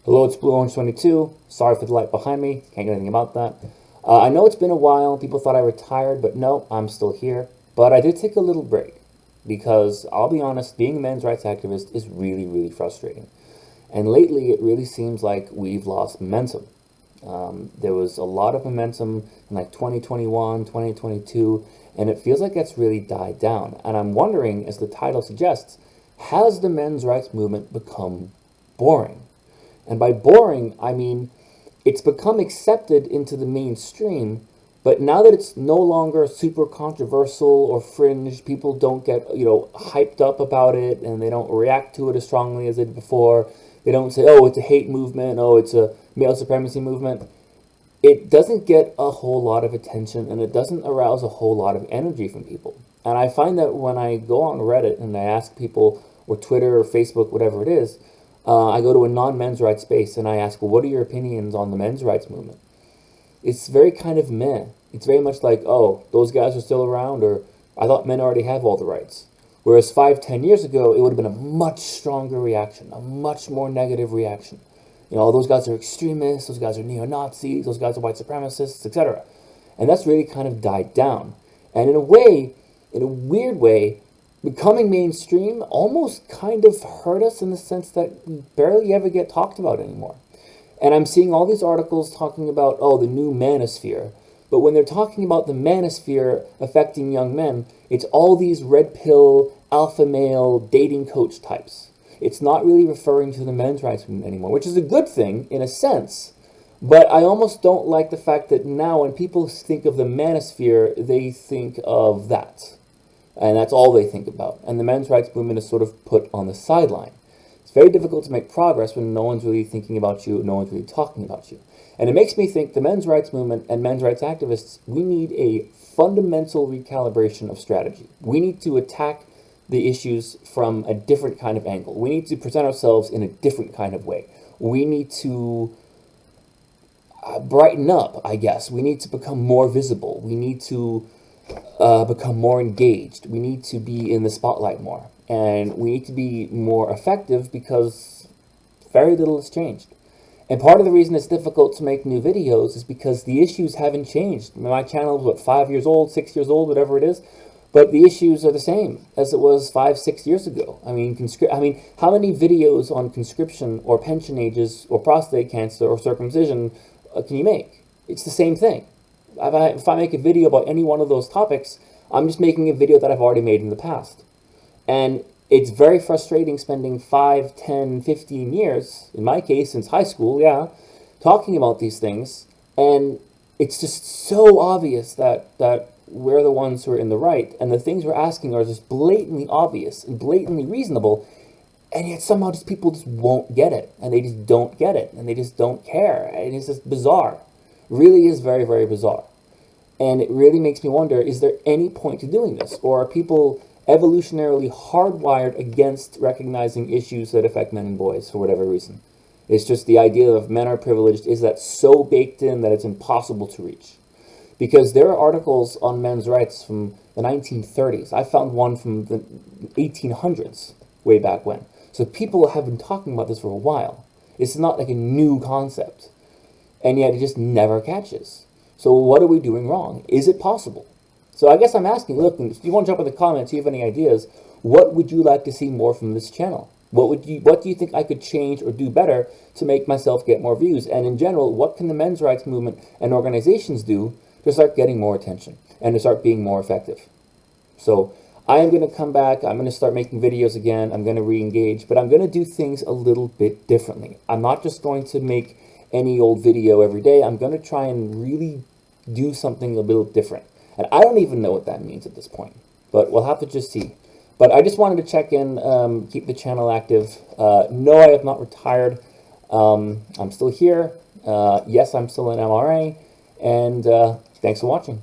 Hello, it's Blue Orange 22. Sorry for the light behind me. Can't get anything about that. I know it's been a while. People thought I retired, but no, I'm still here. But I did take a little break because I'll be honest, being a men's rights activist is really, really frustrating. And lately, it really seems like we've lost momentum. There was a lot of momentum in like 2021, 2022, and it feels like it's really died down. And I'm wondering, as the title suggests, has the men's rights movement become boring? And by boring, I mean it's become accepted into the mainstream, but now that it's no longer super controversial or fringe, people don't get, hyped up about it and they don't react to it as strongly as they did before. They don't say, oh, it's a hate movement, oh, it's a male supremacy movement. It doesn't get a whole lot of attention and it doesn't arouse a whole lot of energy from people. And I find that when I go on Reddit and I ask people, or Twitter or Facebook, whatever it is, I go to a non-men's rights space and I ask, well, what are your opinions on the men's rights movement? It's very kind of meh. It's very much like, oh, those guys are still around, or I thought men already have all the rights. Whereas 5, 10 years ago, it would have been a much stronger reaction, a much more negative reaction. Those guys are extremists, those guys are neo-Nazis, those guys are white supremacists, etc. And that's really kind of died down. And in a way, in a weird way, becoming mainstream almost kind of hurt us in the sense that we barely ever get talked about anymore. And I'm seeing all these articles talking about, oh, the new manosphere. But when they're talking about the manosphere affecting young men, it's all these red pill, alpha male, dating coach types. It's not really referring to the men's rights movement anymore, which is a good thing in a sense. But I almost don't like the fact that now when people think of the manosphere, they think of that. And that's all they think about. And the men's rights movement is sort of put on the sideline. It's very difficult to make progress when no one's really thinking about you, no one's really talking about you. And it makes me think the men's rights movement and men's rights activists, we need a fundamental recalibration of strategy. We need to attack the issues from a different kind of angle. We need to present ourselves in a different kind of way. We need to brighten up, I guess. We need to become more visible. We need to become more engaged. We need to be in the spotlight more. And we need to be more effective because very little has changed. And part of the reason it's difficult to make new videos is because the issues haven't changed. My channel is, 5 years old, 6 years old, whatever it is. But the issues are the same as it was 5, 6 years ago. I mean, how many videos on conscription or pension ages or prostate cancer or circumcision can you make? It's the same thing. If I make a video about any one of those topics, I'm just making a video that I've already made in the past. And it's very frustrating spending 5, 10, 15 years, in my case, since high school, talking about these things. And it's just so obvious that we're the ones who are in the right. And the things we're asking are just blatantly obvious and blatantly reasonable. And yet somehow just people just won't get it. And they just don't get it. And they just don't care. And it's just bizarre. Really is very, very bizarre. And it really makes me wonder, is there any point to doing this? Or are people evolutionarily hardwired against recognizing issues that affect men and boys for whatever reason? It's just the idea of men are privileged, is that so baked in that it's impossible to reach? Because there are articles on men's rights from the 1930s. I found one from the 1800s, way back when. So people have been talking about this for a while. It's not like a new concept. And yet it just never catches. So what are we doing wrong? Is it possible? So I guess I'm asking, look, if you want to jump in the comments, if you have any ideas, what would you like to see more from this channel? What do you think I could change or do better to make myself get more views? And in general, what can the men's rights movement and organizations do to start getting more attention and to start being more effective? So I am going to come back. I'm going to start making videos again. I'm going to re-engage, but I'm going to do things a little bit differently. I'm not just going to make any old video every day. I'm going to try and really do something a little different. And I don't even know what that means at this point, but we'll have to just see. But I just wanted to check in, keep the channel active. No, I have not retired. I'm still here. Yes, I'm still in MRA. And thanks for watching.